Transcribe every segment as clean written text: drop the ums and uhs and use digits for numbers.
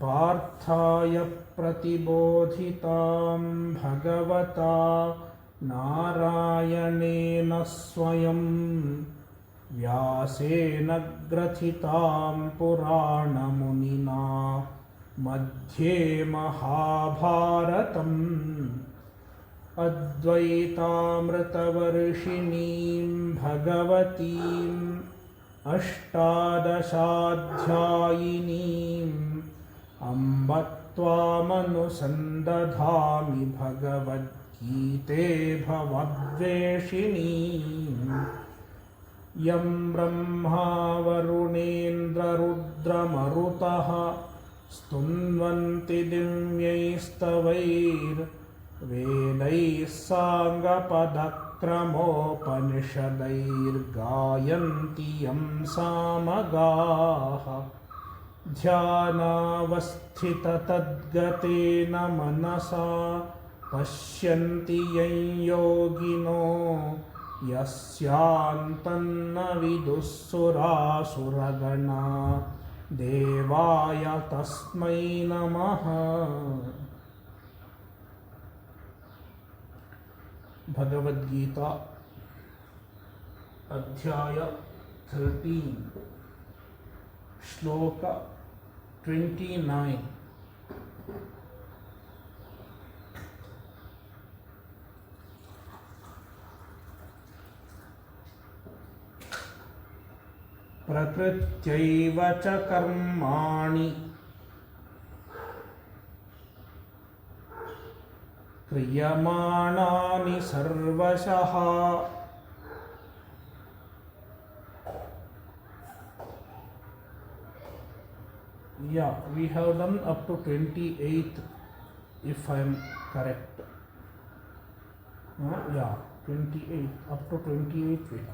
पार्थाय प्रतिबोधितां भगवता नारायणेन स्वयं व्यासेन ग्रथितां पुराणमुनिना मध्ये महाभारतम् अद्वैतामृतवर्षिणीं भगवतीम् अष्टादशाध्यायिनीम् अम्ब त्वामनुसन्दधामि भगवद्गीते भवद्वेषिणीम् यं ब्रह्मा वरुणेन्द्ररुद्रमरुतः स्तुन्वन्ति दिव्यैस्तवैर्वेदैः साङ्गपदक्रमोपनिषदैर्गायन्ति यं सामगाः ध्यानावस्थिततद्गतेन मनसा पश्यन्ति यं योगिनो यस्यान्तन्न विदुःसुरासुरगणा देवाय तस्मै नमः। भगवद्गीता अध्याय 13 श्लोक 29। प्रकृत्यैव च कर्माणि क्रियमाणानि सर्वशः Yeah, we have done up to 28 if I am correct. Yeah, 28 up to 28 we have done.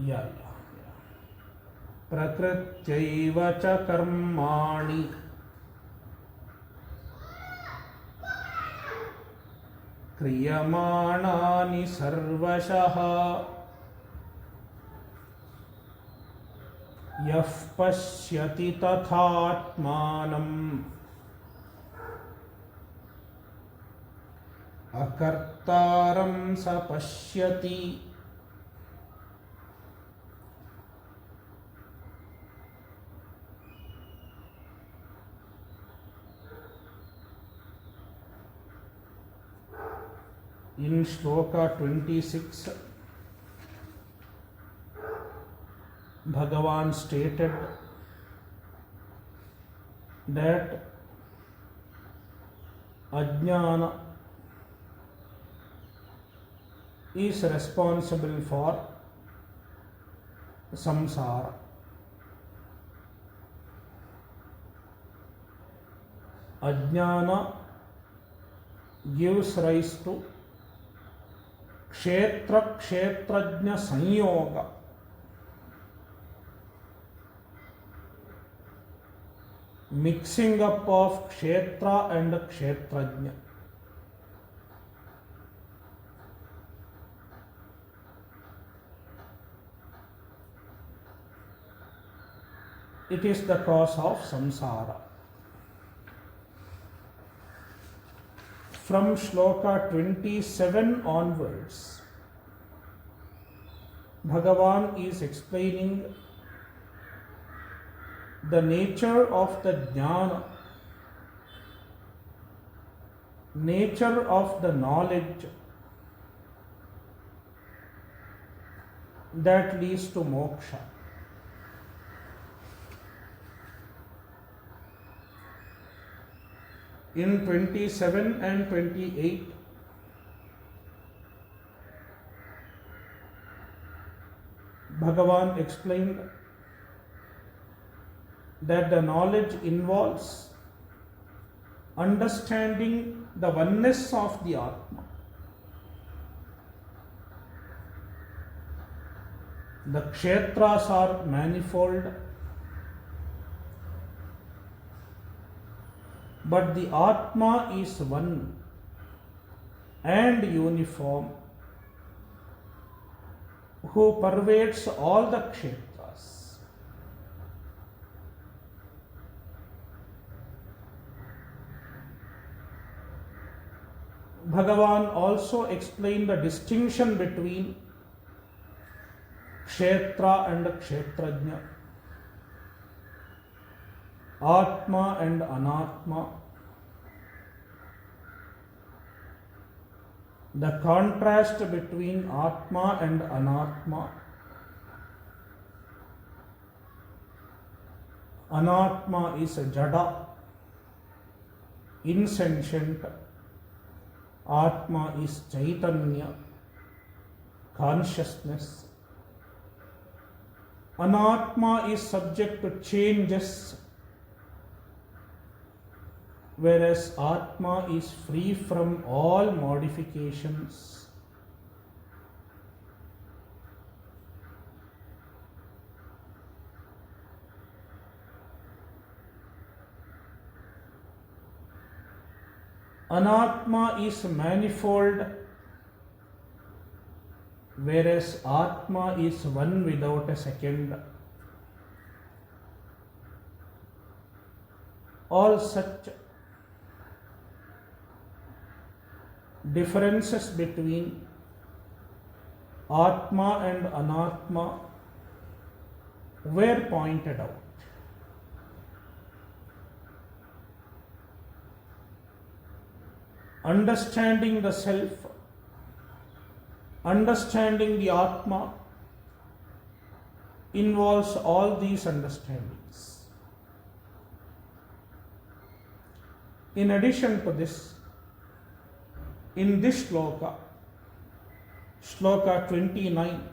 Yeah. प्रकृत्यैव च कर्माणि क्रियमाणानि सर्वशः यः पश्यति तथात्मानम् अकर्तारं स पश्यति। In Shloka 26, Bhagavan stated that Ajnana is responsible for samsara. Ajnana gives rise to kshetra kshetrajna sanyoga. Mixing up of kshetra and kshetrajna. It is the cause of samsara. From Shloka 27 onwards, Bhagavan is explaining the nature of the jnana, nature of the knowledge that leads to moksha. In 27 and 28, Bhagavan explained that the knowledge involves understanding the oneness of the Atma. The kshetras are manifold, but the Atma is one and uniform, who pervades all the kshetras. Bhagavan also explained the distinction between Kshetra and Kshetrajna, Atma and Anatma. The contrast between Atma and Anatma. Anatma is Jada, insentient. Atma is Chaitanya, consciousness. Anatma is subject to changes, whereas Atma is free from all modifications. Anatma is manifold, whereas Atma is one without a second. All such differences between Atma and Anatma were pointed out. Understanding the self, understanding the Atma involves all these understandings. In addition to this, in this shloka, Shloka 29,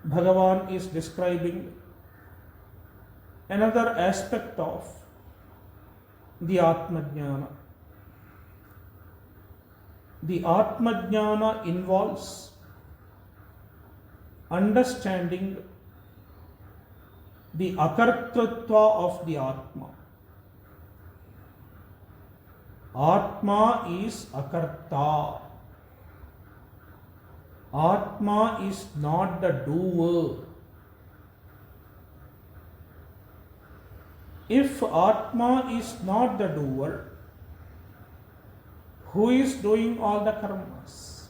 Bhagavan is describing another aspect of the Atma-jnana. The Atma-jnana involves understanding the akartritva of the Atma. Atma is akarta. Atma is not the doer. If Atma is not the doer, who is doing all the karmas?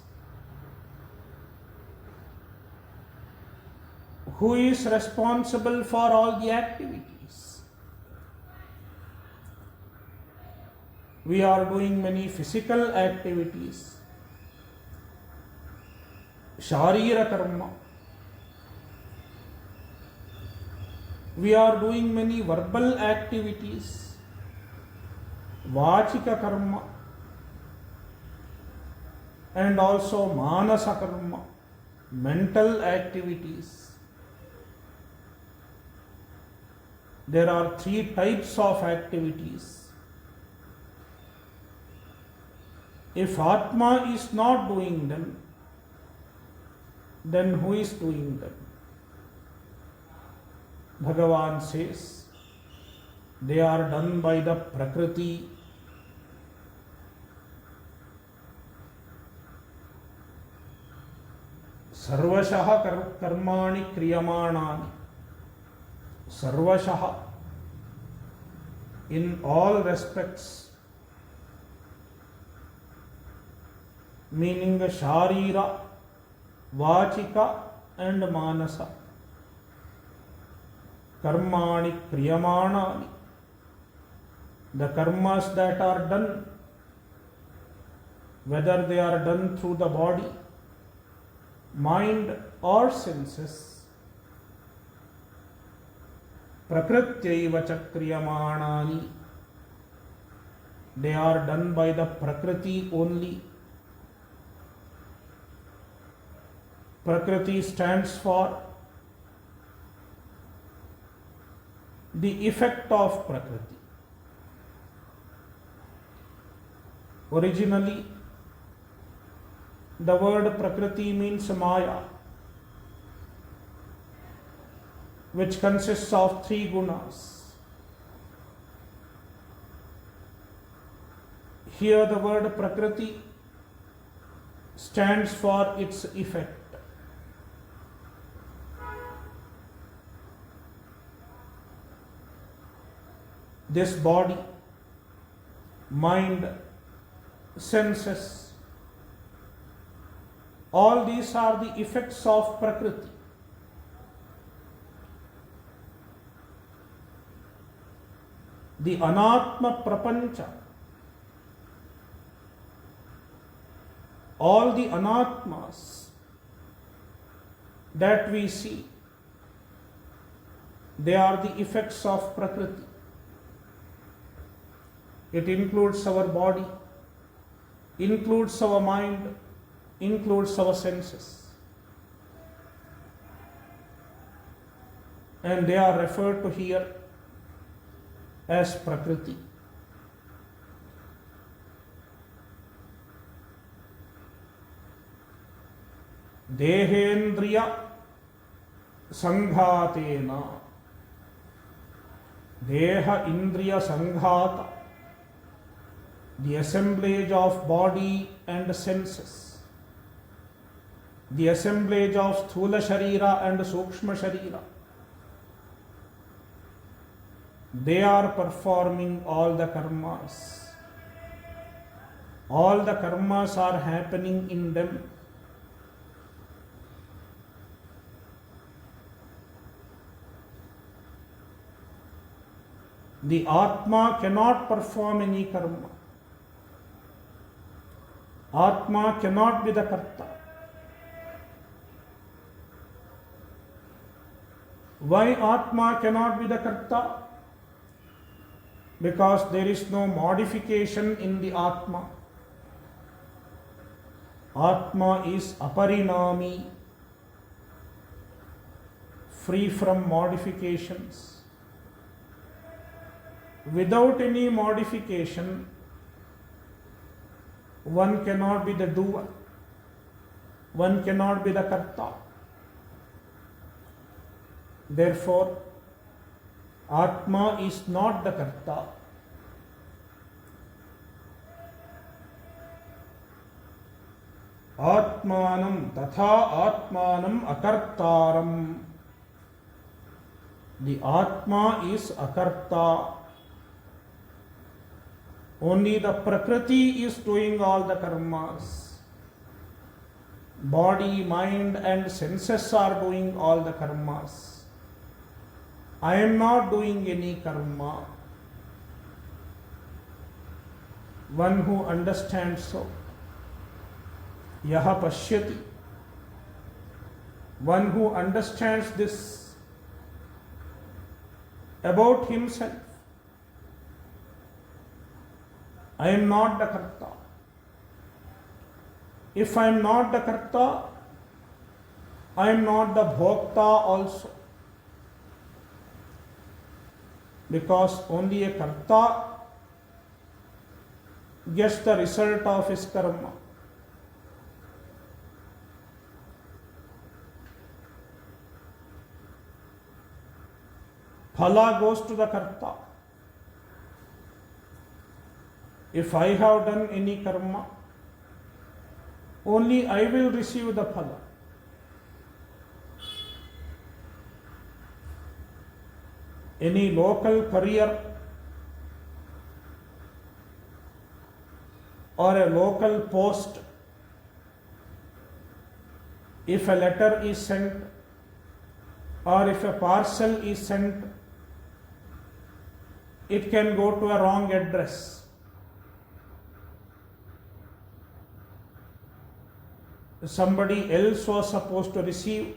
Who is responsible for all the activities? We are doing many physical activities, Sharira karma. We are doing many verbal activities, Vachika karma, and also Manasa karma, mental activities. There are three types of activities. If Atma is not doing them, then who is doing them? Bhagavan says, they are done by the Prakriti. Sarvashaha karmani kriyamanani. Sarvashaha, in all respects, meaning Sharira, Vachika and Manasa. Karmani kriyamanani. The karmas that are done, whether they are done through the body, mind or senses, prakrityaiva chakriyamanani. They are done by the Prakriti only. Prakriti stands for the effect of Prakriti. Originally, the word Prakriti means Maya, which consists of three gunas. Here the word Prakriti stands for its effect. this body, mind, senses, all these are the effects of Prakriti. The Anatma Prapancha, all the Anatmas that we see, they are the effects of Prakriti. It includes our body, includes our mind, includes our senses. And they are referred to here as Prakriti. Dehendriya Sanghatena. Deha Indriya Sanghata. The assemblage of body and senses. The assemblage of Sthula Sharira and Sukshma Sharira. They are performing all the karmas. All the karmas are happening in them. The Atma cannot perform any karma. Atma cannot be the Karta. Why Atma cannot be the Karta? Because there is no modification in the Atma. Atma is aparinami, free from modifications. Without any modification, one cannot be the doer. One cannot be the Karta. Therefore, Atma is not the Karta. Atmanam tatha Atmanam akartaram. The Atma is akarta. Only the Prakriti is doing all the karmas. Body, mind and senses are doing all the karmas. I am not doing any karma. One who understands so, yaha pashyati. One who understands this about himself. I am not the Karta. If I am not the Karta, I am not the Bhokta also. Because only a Karta gets the result of his karma. Phala goes to the Karta. If I have done any karma, only I will receive the phala. Any local career or a local post, if a letter is sent or if a parcel is sent, it can go to a wrong address. Somebody else was supposed to receive,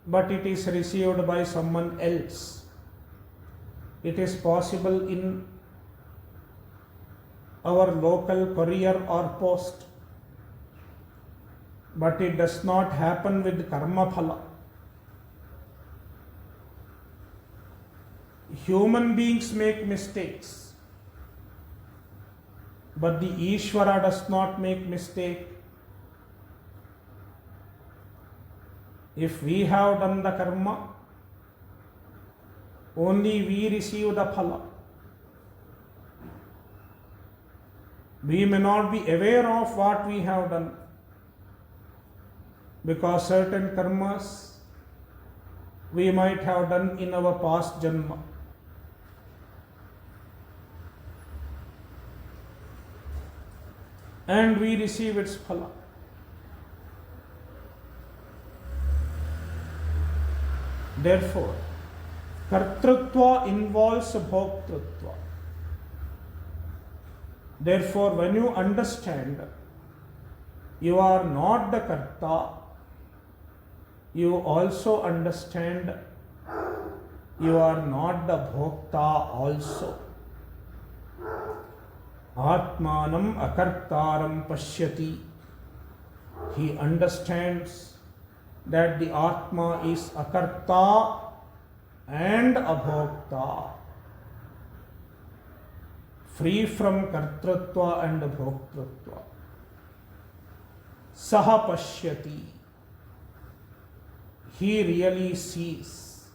but it is received by someone else. It is possible in our local courier or post, but it does not happen with karma phala. Human beings make mistakes, but the Ishvara does not make mistake. If we have done the karma, only we receive the phala. We may not be aware of what we have done, because certain karmas we might have done in our past janma. and we receive its phala. Therefore, kartrutva involves bhoktrutva. Therefore, when you understand you are not the karta, you also understand you are not the bhokta also. Atmanam akartaram pashyati. He understands that the Atma is akarta and abhokta, free from kartrutva and bhoktrutva. Saha pashyati. He really sees.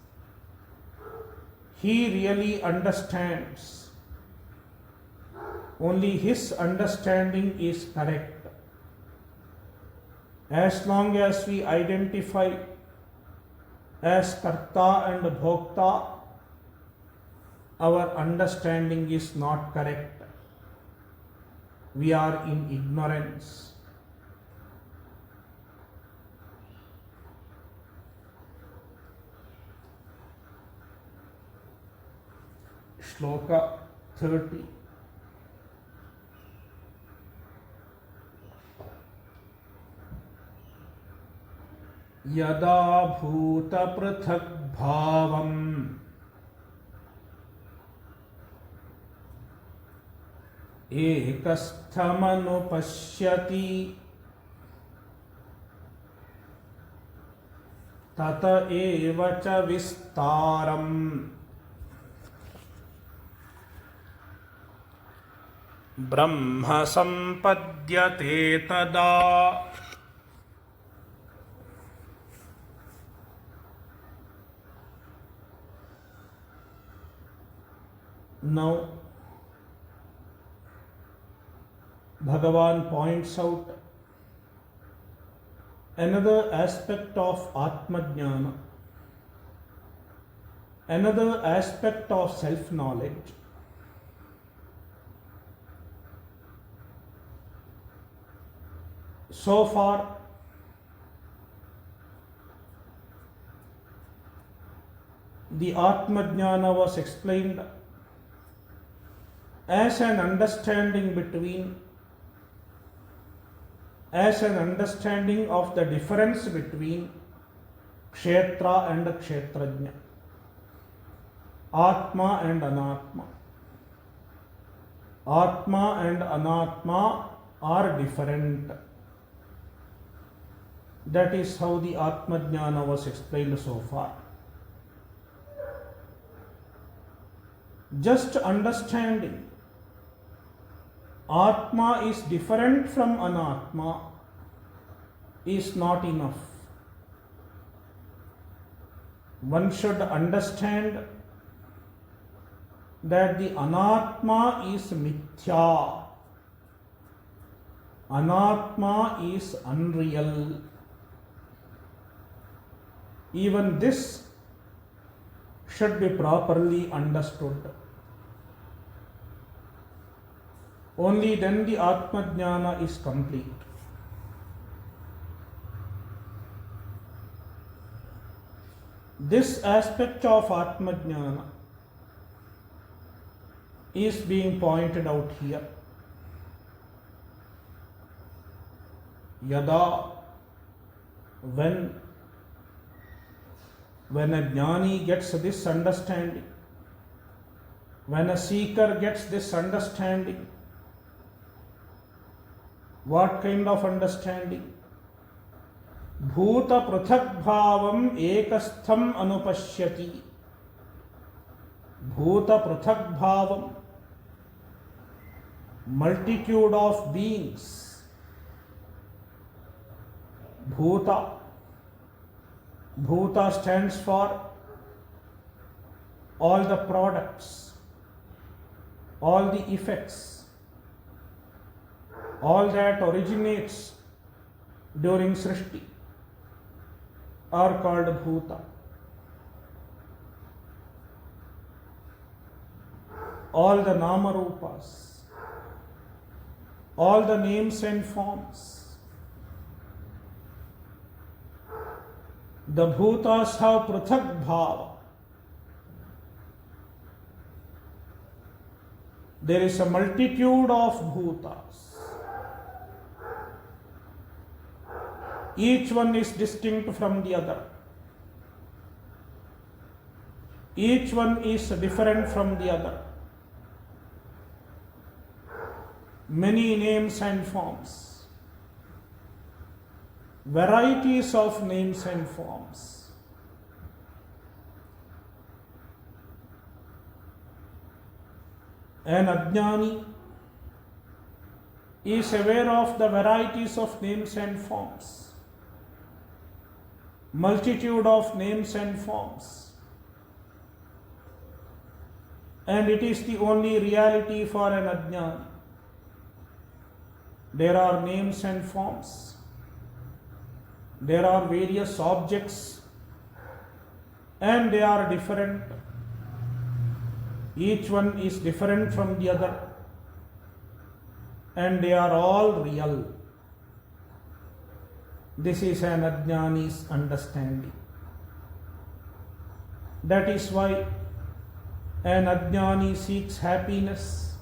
He really understands. Only his understanding is correct. As long as we identify as karta and bhokta, our understanding is not correct. We are in ignorance. Shloka 30. Yada bhuta prithak bhavam ekasthamanupashyati tata eva cha vistaram brahma sampadhyate tada. Now, Bhagavan points out another aspect of Atmajnana, another aspect of self-knowledge. So far, the Atmajnana was explained as an understanding of the difference between kshetra and kshetrajna, atma and anatma. Atma and anatma are different. That is how the Atmajnana was explained so far. Just understanding Atma is different from Anatma is not enough. One should understand that the Anatma is mithya. Anatma is unreal. Even this should be properly understood. Only then the Atmajnana is complete. This aspect of Atmajnana is being pointed out here. Yada, when a jnani gets this understanding, when a seeker gets this understanding, what kind of understanding? Bhuta prithak bhavam ekastham anupashyati. Bhuta prithak bhavam, multitude of beings. Bhuta. Bhuta stands for all the products, all the effects, all that originates during Srishti are called Bhuta. All the Nama Rupas, all the names and forms. The bhutas have prathak bhava. There is a multitude of bhutas. Each one is distinct from the other. Each one is different from the other. Many names and forms. Varieties of names and forms. An ajnani is aware of the varieties of names and forms, multitude of names and forms, and it is the only reality for an ajnani. There are names and forms, there are various objects, and they are different. Each one is different from the other, and they are all real. This is an ajnani's understanding. That is why an ajnani seeks happiness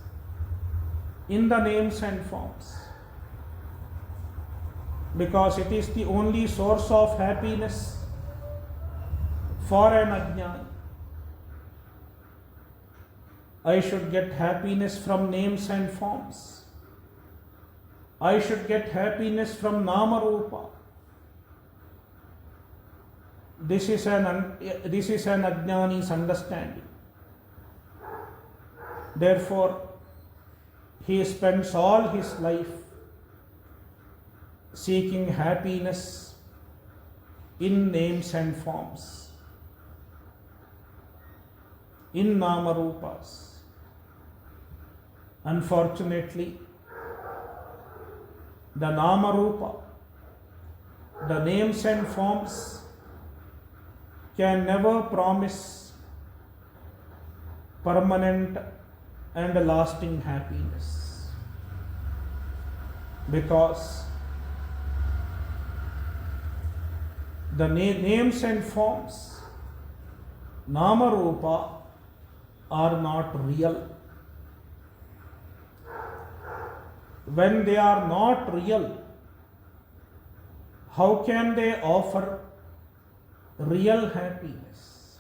in the names and forms, because it is the only source of happiness for an ajnani. I should get happiness from names and forms. I should get happiness from nama rupa. This is an ajnani's understanding. Therefore, he spends all his life seeking happiness in names and forms, in nama rupas. Unfortunately, the nama rupa, the names and forms, can never promise permanent and lasting happiness, because the names and forms, nama rupa, are not real. When they are not real, how can they offer real happiness?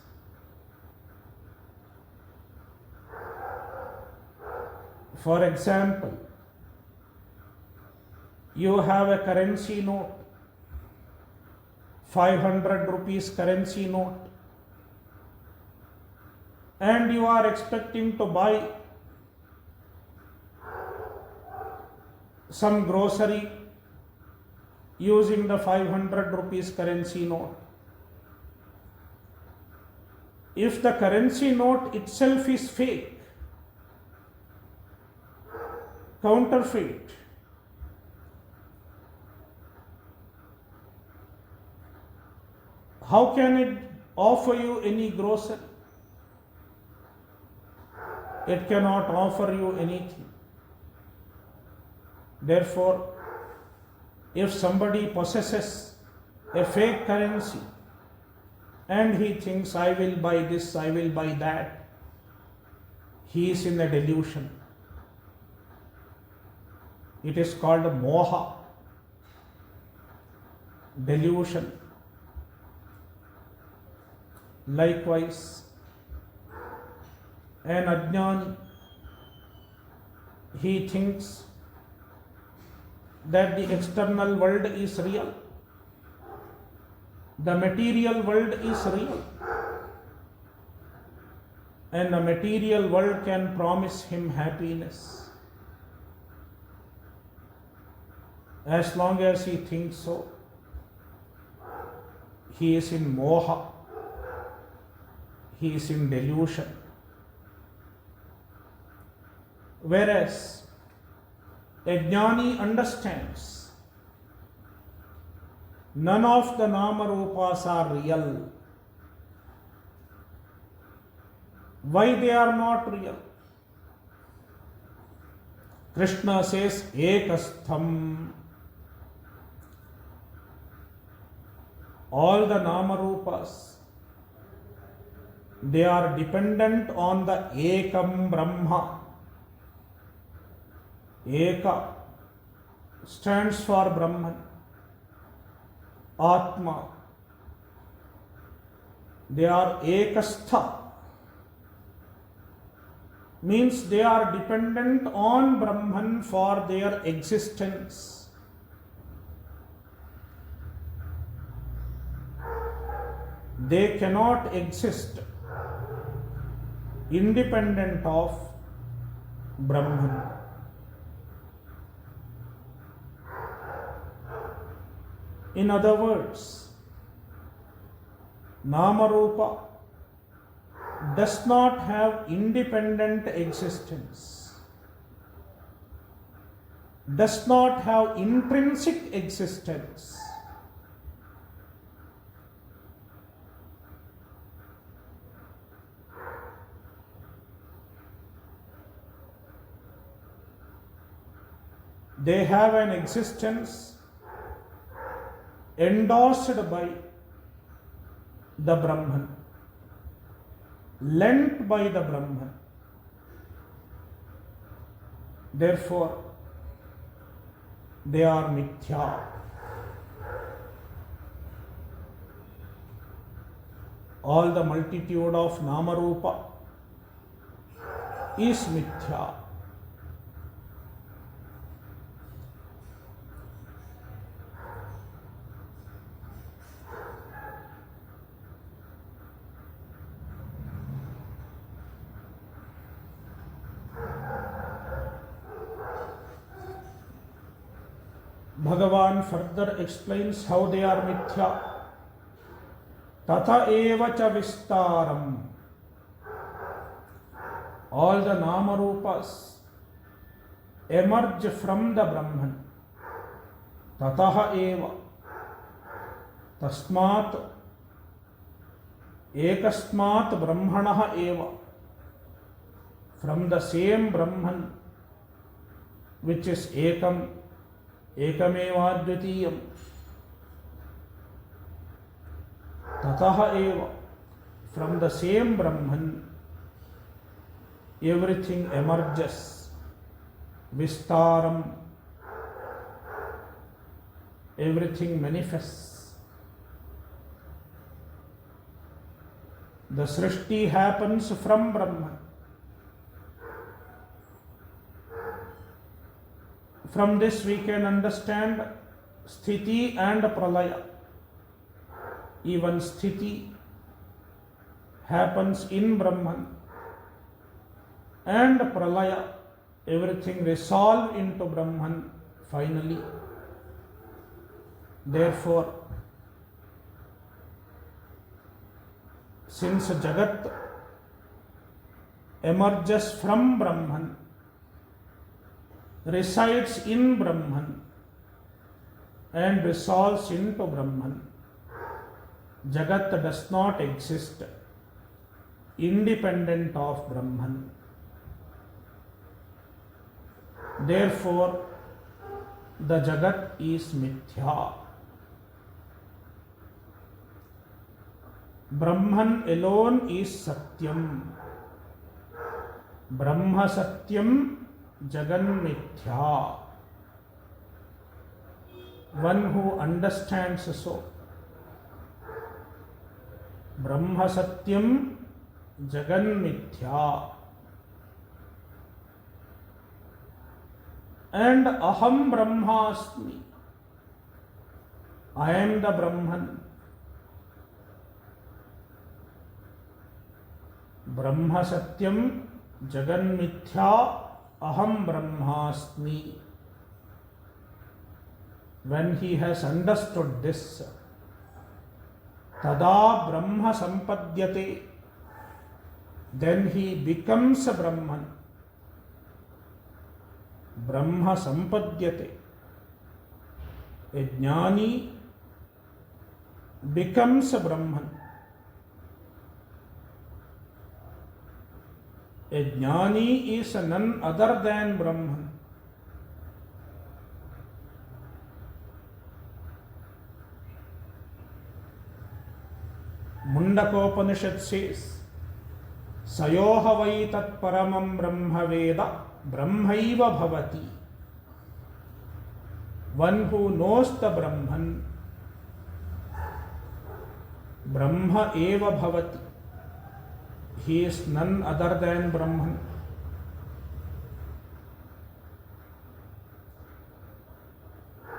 For example, you have a currency note, 500 rupees currency note, and you are expecting to buy some grocery using the 500 rupees currency note. If the currency note itself is fake, counterfeit, how can it offer you any grocery? It cannot offer you anything. Therefore, if somebody possesses a fake currency and he thinks, I will buy this, I will buy that, he is in a delusion. It is called moha, delusion. Likewise, an ajnani, he thinks that the external world is real, the material world is real, and the material world can promise him happiness. As long as he thinks so, he is in moha, he is in delusion. Whereas a jnani understands none of the nama rupas are real. Why they are not real? Krishna says ekastham. All the Namarupas, they are dependent on the Ekam Brahma. Eka stands for Brahman, Atma. They are Ekastha, means they are dependent on Brahman for their existence. They cannot exist independent of Brahman. In other words, Namarupa does not have independent existence, does not have intrinsic existence. They have an existence endorsed by the Brahman, lent by the Brahman. Therefore, they are mithya. All the multitude of Namarupa is mithya. Bhagavan further explains how they are mithya. Tata eva cha vistaram. All the Namarupas emerge from the Brahman. Tataha eva. Tasmat ekasmat brahmanaha eva. From the same Brahman, which is ekam, ekameva dvitiyam. Tataha eva. From the same Brahman, everything emerges. Vistaram. Everything manifests. The Srishti happens from Brahman. From this we can understand Sthiti and Pralaya. Even Sthiti happens in Brahman, and Pralaya, everything resolve into Brahman finally. Therefore, since Jagat emerges from Brahman, resides in Brahman, and resolves into Brahman, Jagat does not exist independent of Brahman. Therefore, the Jagat is mithya. Brahman alone is Satyam. Brahma Satyam, Jagan mithya. One who understands so. Brahma Satyam, Jagan mithya. And Aham Brahmasmi. I am the Brahman. Brahma Satyam, Jagan mithya, Aham Brahmasmi. When he has understood this, Tada Brahma Sampadyate, then he becomes a Brahman. Brahma Sampadyate. A Jnani becomes a Brahman. A Jnani is none other than Brahman. Mundakopanishad says, Sayoha vai tat paramam brahma veda brahmaiva bhavati. One who knows the Brahman, Brahma eva bhavati. He is none other than Brahman.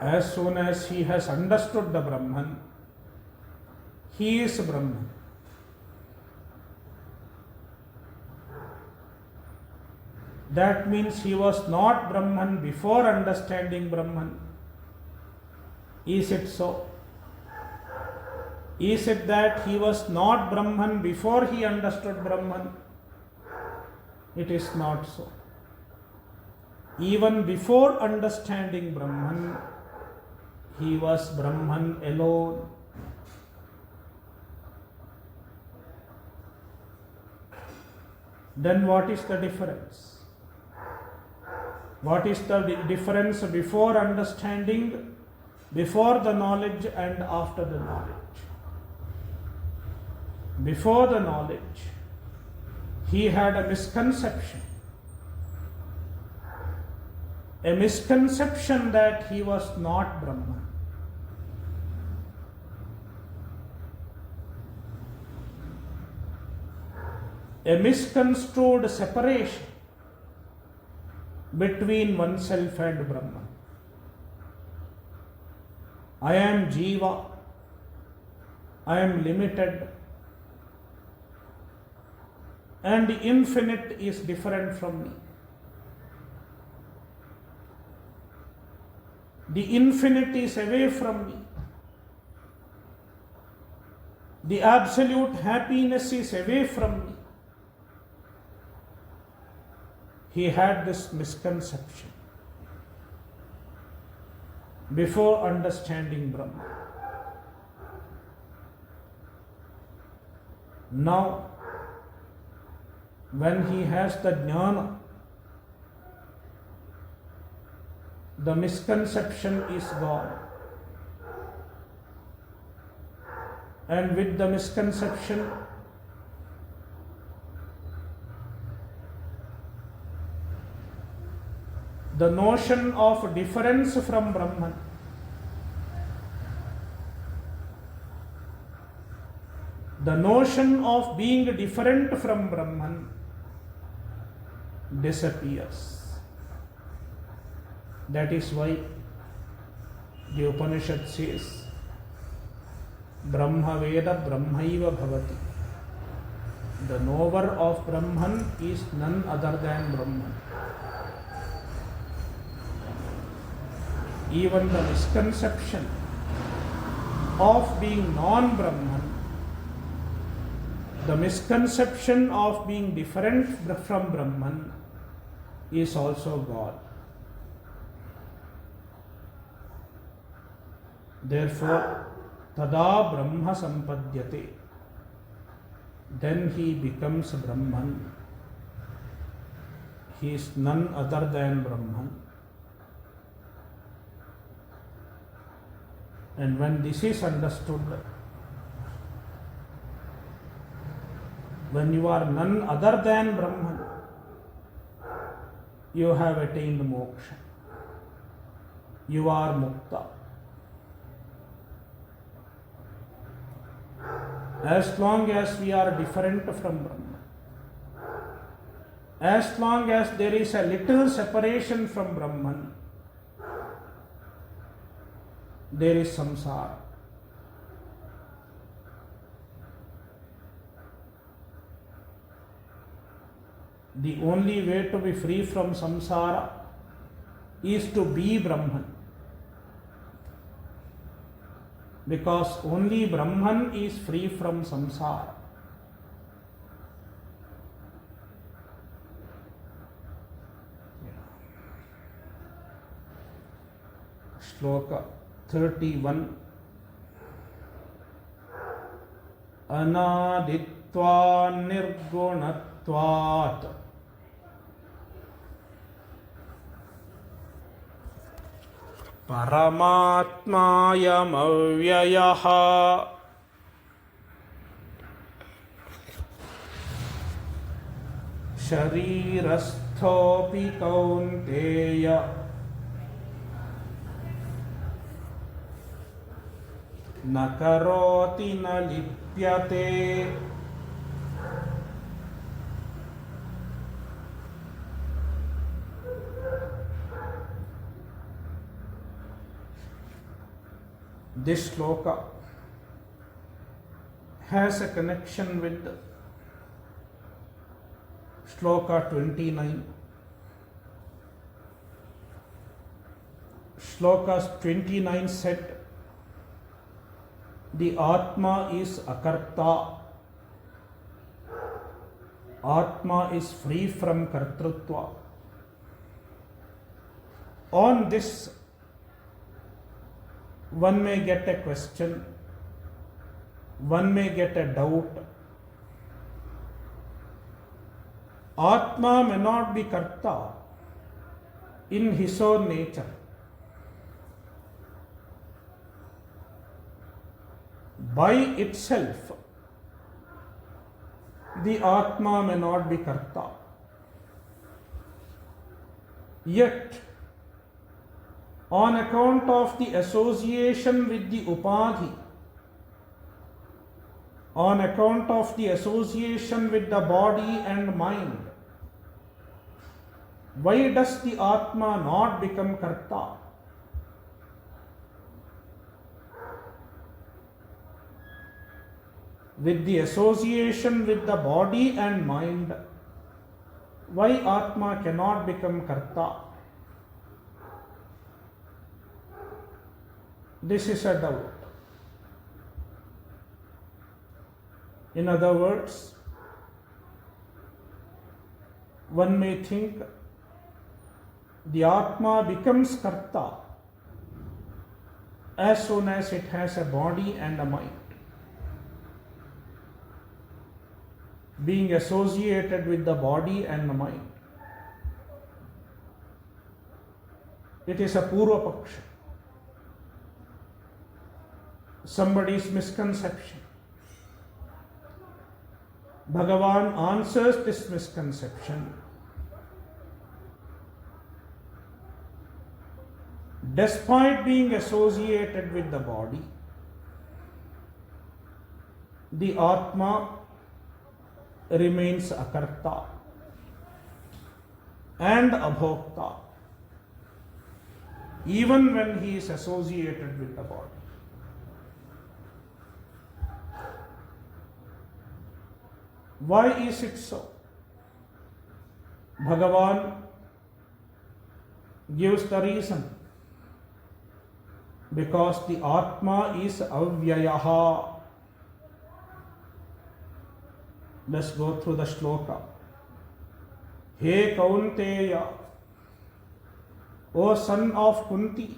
As soon as he has understood the Brahman, he is Brahman. That means he was not Brahman before understanding Brahman. Is it so? Is it that he was not Brahman before he understood Brahman? It is not so. Even before understanding Brahman, he was Brahman alone. Then what is the difference? What is the difference before understanding, before the knowledge and after the knowledge? Before the knowledge, he had a misconception that he was not Brahman. A misconstrued separation between oneself and Brahman. I am Jiva, I am limited, and the infinite is different from me. The infinite is away from me. The absolute happiness is away from me. He had this misconception before understanding Brahman. Now, when he has the jnana, the misconception is gone. And with the misconception, the notion of difference from Brahman, the notion of being different from Brahman disappears. That is why the Upanishad says, Brahma Veda Brahmaiva Bhavati. The knower of Brahman is none other than Brahman. Even the misconception of being non-Brahman, the misconception of being different from Brahman is also gone. Therefore, tada Brahma sampadhyate. Then he becomes Brahman. He is none other than Brahman. And when this is understood, when you are none other than Brahman, you have attained moksha. You are mukta. As long as we are different from Brahman, as long as there is a little separation from Brahman, there is samsara. The only way to be free from samsara is to be Brahman. Because only Brahman is free from samsara. Shloka 31. Anaditva nirgunatvat Paramatmayam avyayaha शरीरस्थोऽपि कौन्तेय न करोति न लिप्यते This shloka has a connection with Shloka 29. Shloka 29 said, the Atma is akarta. Atma is free from kartrutva. On this, one may get a question, one may get a doubt. Atma may not be karta in his own nature. By itself, the Atma may not be karta. Yet, on account of the association with the upadhi, on account of the association with the body and mind, why does the Atma not become karta? With the association with the body and mind, why Atma cannot become karta? This is a doubt. In other words, one may think the Atma becomes karta as soon as it has a body and a mind. Being associated with the body and the mind. It is a Purva Paksha. Somebody's misconception. Bhagavan answers this misconception. Despite being associated with the body, the Atma remains akarta and abhokta even when he is associated with the body. Why is it so? Bhagavan gives the reason. Because the Atma is avyayaha. Let's go through the shloka. He Kaunteya, O son of Kunti.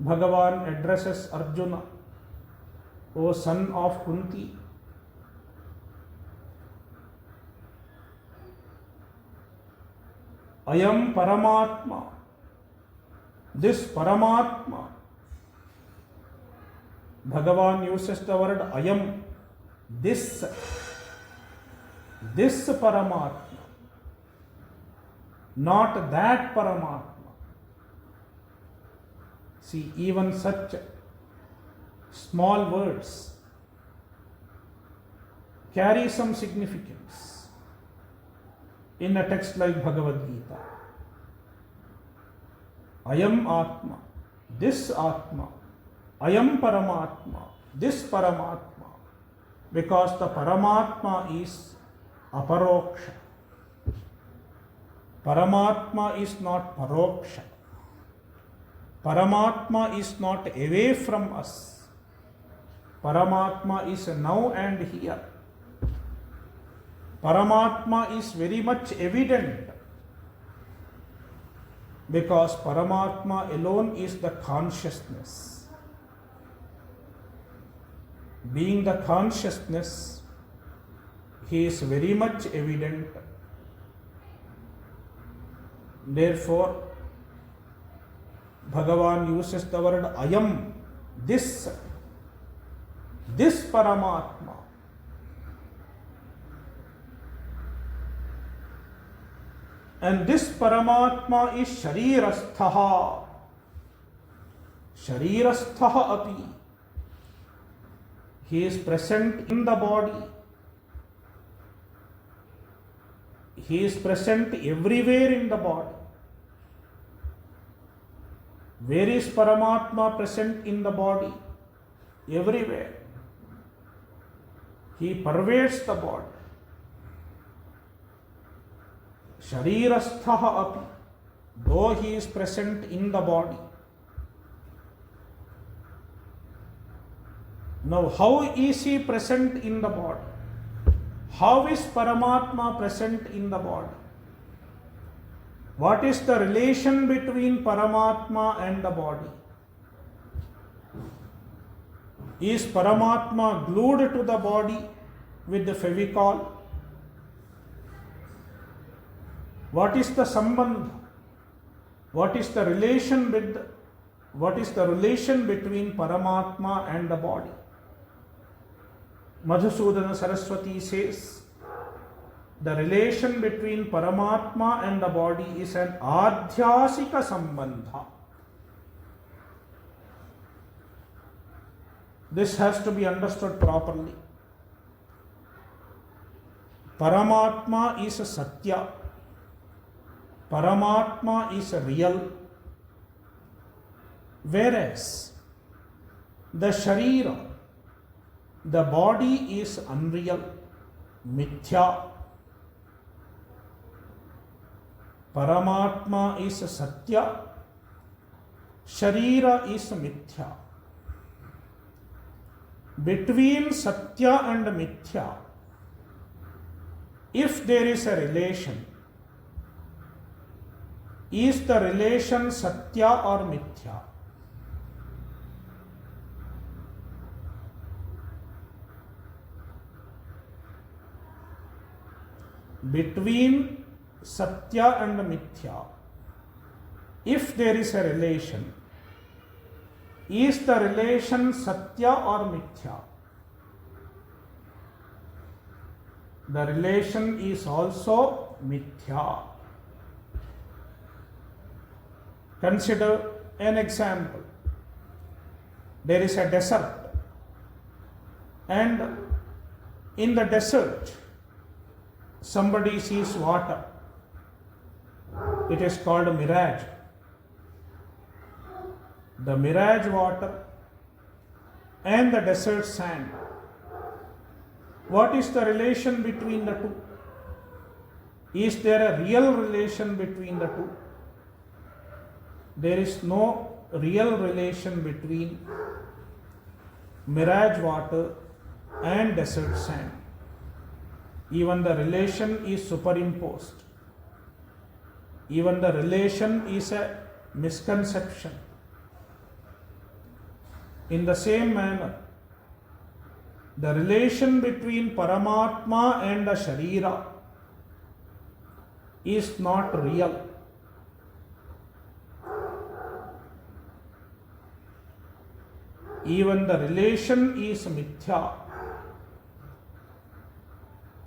Bhagavan addresses Arjuna, O son of Kunti. Ayam Paramatma. This Paramatma. Bhagavan uses the word Ayam. This Paramatma, not that Paramatma. See, even such small words carry some significance in a text like Bhagavadgita. Ayam Atma, this Atma, Ayam Paramatma, this Paramatma. Because the Paramatma is aparoksha. Paramatma is not paroksha. Paramatma is not away from us. Paramatma is now and here. Paramatma is very much evident because Paramatma alone is the consciousness. Being the consciousness, he is very much evident. Therefore, Bhagavan uses the word Ayam, this Paramatma. And this Paramatma is Sharirasthaha. Sharirasthaha api. He is present in the body. He is present everywhere in the body. Where is Paramatma present in the body? Everywhere. He pervades the body. Sharirasthaha api. Though he is present in the body. Now, how is he present in the body? How is Paramatma present in the body? What is the relation between Paramatma and the body? Is Paramatma glued to the body with the Fevicol? What is the sambandha? What is the relation between Paramatma and the body? Madhusudana Saraswati says, the relation between Paramatma and the body is an adhyasika sambandha. This has to be understood properly. Paramatma is a satya. Paramatma is a real. Whereas the Sharira, the body is unreal, mithya. Paramatma is satya, Sharira is mithya. Between satya and mithya, if there is a relation, is the relation satya or mithya? Between satya and mithya, if there is a relation, is the relation satya or mithya? The relation is also mithya. Consider an example. There is a desert, and in the desert, somebody sees water. It is called a mirage. The mirage water and the desert sand. What is the relation between the two? Is there a real relation between the two? There is no real relation between mirage water and desert sand. Even the relation is superimposed. Even the relation is a misconception. In the same manner, the relation between Paramatma and the Sharira is not real. Even the relation is mithya,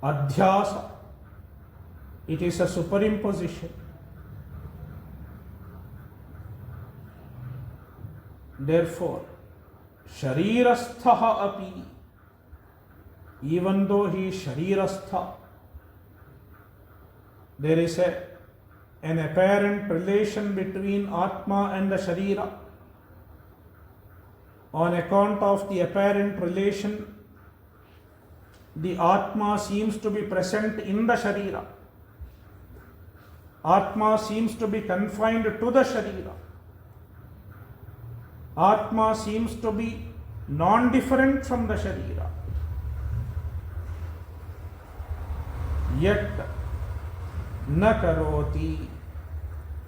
adhyasa. It is a superimposition. Therefore, Sharirasthaha api, even though he is Sharirastha, there is an apparent relation between Atma and the Sharira. On account of the apparent relation, the Atma seems to be present in the Sharira. Atma seems to be confined to the Sharira. Atma seems to be non-different from the Sharira. Yet, na karoti,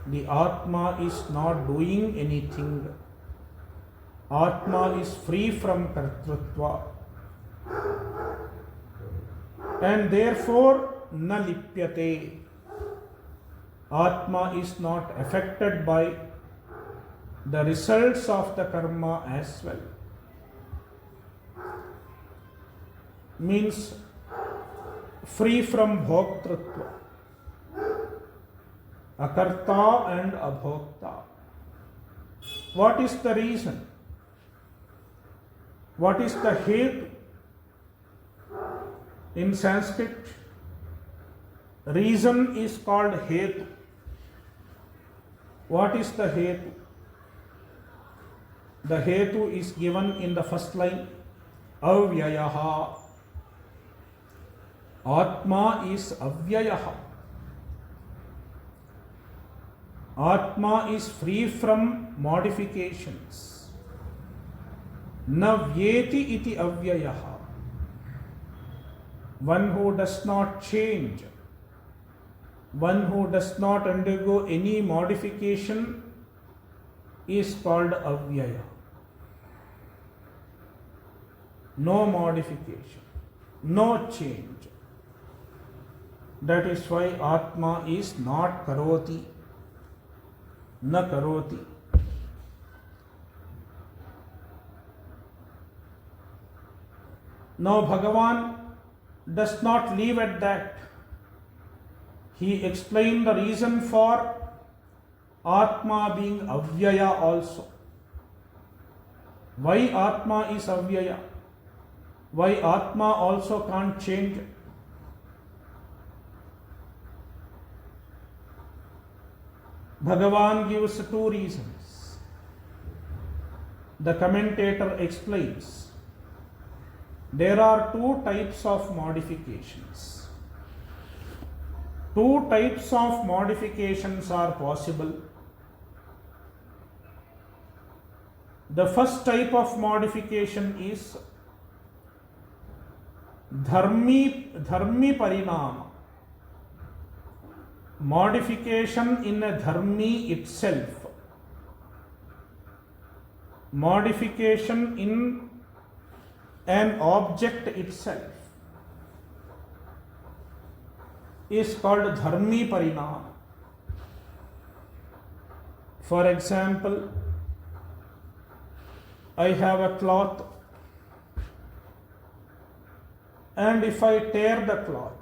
the Atma is not doing anything. Atma is free from kartrutva. And therefore, na lipyate. Atma is not affected by the results of the karma as well. Means free from bhoktrutva. akarta and abhokta. What is the reason? What is the hetu? In Sanskrit, reason is called hetu. What is the hetu? The hetu is given in the first line. Avyayaha. Atma is avyayaha. Atma is free from modifications. Na vyeti iti avyayaha. One who does not change, one who does not undergo any modification is called avyaya. No modification, no change. That is why Atma is not karoti, na karoti. Now Bhagavan does not leave at that. He explained the reason for Atma being avyaya also. Why Atma is avyaya? Why Atma also can't change? Bhagavan gives two reasons. The commentator explains there are two types of modifications. Two types of modifications are possible. The first type of modification is dharmi parinama. Modification in a dharmi itself. Modification in an object itself is called dharmi parinama. For example, I have a cloth, and if I tear the cloth,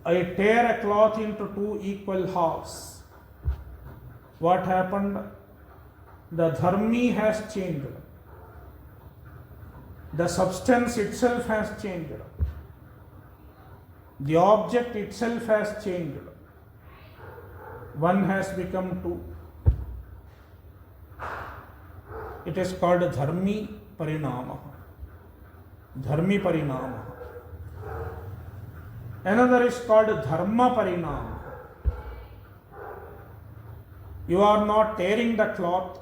I tear a cloth into two equal halves. What happened? The dharmi has changed. The substance itself has changed. The object itself has changed. One has become two. It is called dharmi parinama. Dharmi parinama. Another is called dharma parinama. You are not tearing the cloth.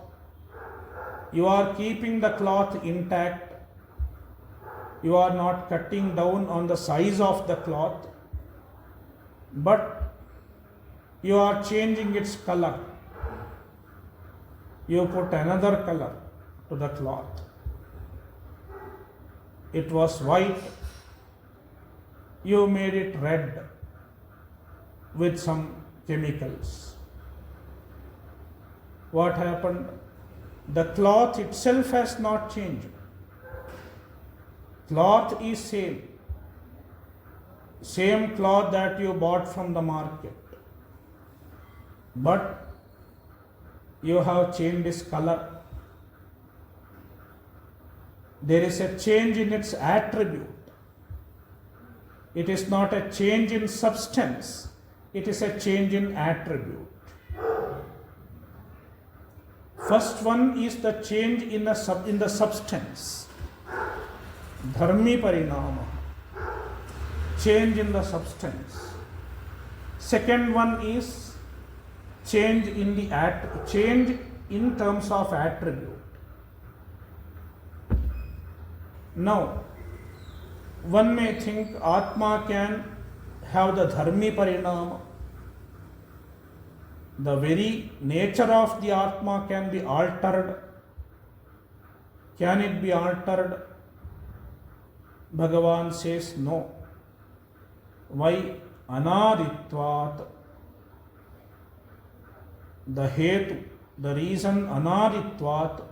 You are keeping the cloth intact. You are not cutting down on the size of the cloth, but you are changing its color. You put another color to the cloth. It was white. You made it red with some chemicals. What happened? The cloth itself has not changed. Cloth is same. Same cloth that you bought from the market. But you have changed its color. There is a change in its attribute. It is not a change in substance. It is a change in attribute. First one is the change in the substance. Dharmi parinama. Change in the substance. Second one is change in the change in terms of attribute. Now, one may think Atma can have the dharmi parinama. The very nature of the Atma can be altered. Can it be altered? Bhagavan says no. Why? Anaditvat. The hetu, the reason anaditvat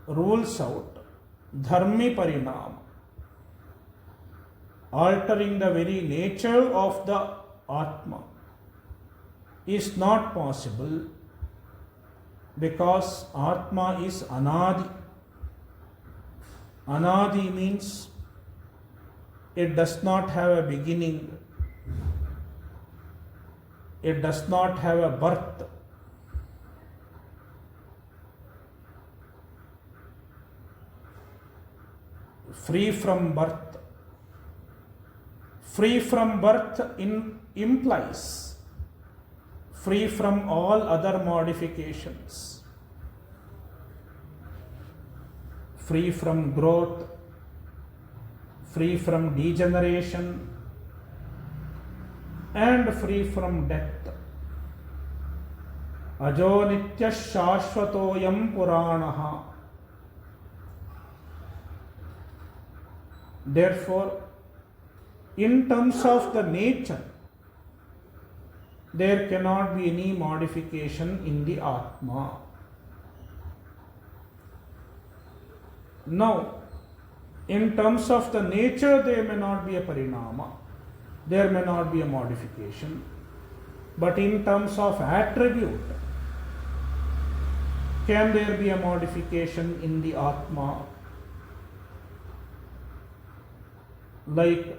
rules out dharmi parinama. altering the very nature of the Atma is not possible, because Atma is Anadi. Anadi means it does not have a beginning, it does not have a birth. Free from birth. Free from birth implies free from all other modifications, free from growth, free from degeneration, and free from death. Ajo nitya shashvatoyam puranaha. Therefore, in terms of the nature, there cannot be any modification in the Atma. Now, in terms of the nature, there may not be a parinama, there may not be a modification, but in terms of attribute, can there be a modification in the Atma? Like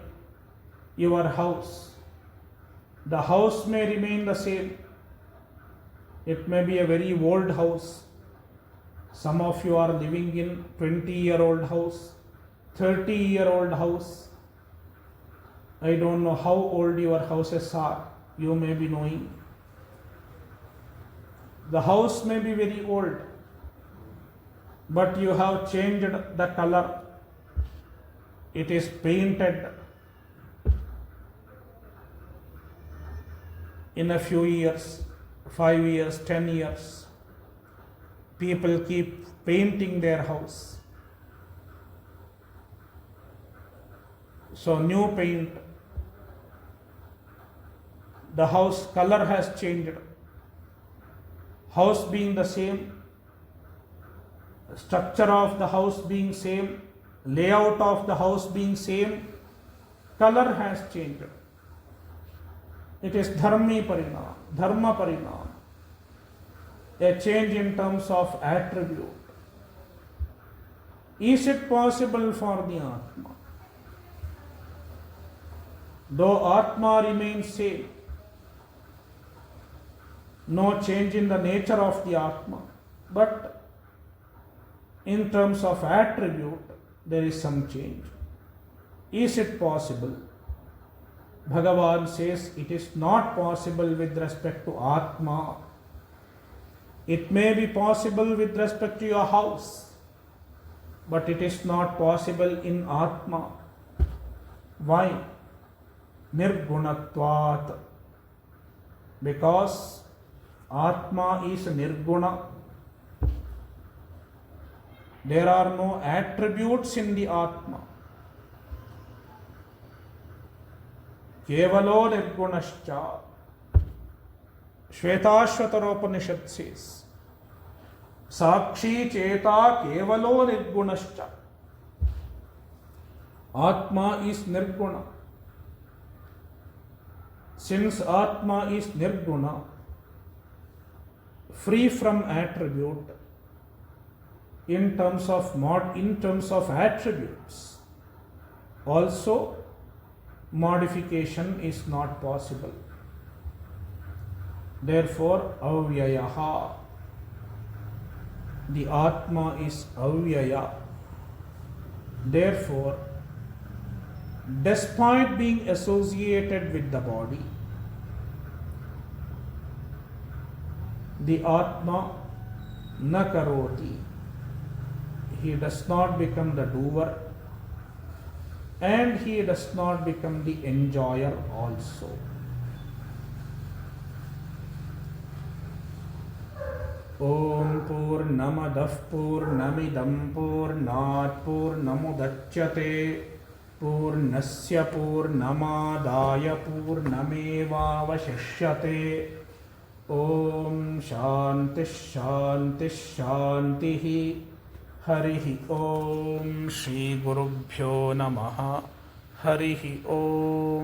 your house. The house may remain the same. It may be a very old house. Some of you are living in 20-year-old house, 30-year-old house. I don't know how old your houses are. You may be knowing. The house may be very old, but you have changed the color. It is painted. In a few years, 5 years, 10 years, people keep painting their house. So new paint, the house color has changed. House being the same, structure of the house being same, layout of the house being same, color has changed. It is dharma parinam, a change in terms of attribute. Is it possible for the Atma? Though Atma remains same, no change in the nature of the Atma, but in terms of attribute, there is some change. Is it possible? Bhagavan says it is not possible with respect to Atma. It may be possible with respect to your house, but it is not possible in Atma. Why? Nirgunatvat. Because Atma is nirguna. There are no attributes in the Atma. Kevalo nirgunascha. Shvetashvataropanishad says, Sakshi cheta kevalo nirgunascha. Atma is nirguna. Since Atma is nirguna, free from attribute, in terms of attributes, also modification is not possible. Therefore, avyayaha, the Atma is avyaya. Therefore, despite being associated with the body, the Atma na karoti. He does not become the doer, and he does not become the enjoyer also. Om Purnamadah Purnamidam Purnat Purnamudachyate Purnasya Purnamadaya Purnamevavashishyate. Om Shanti Shanti Shanti. Harihi Om Shri Gurubhyo Namaha. Harihi Om.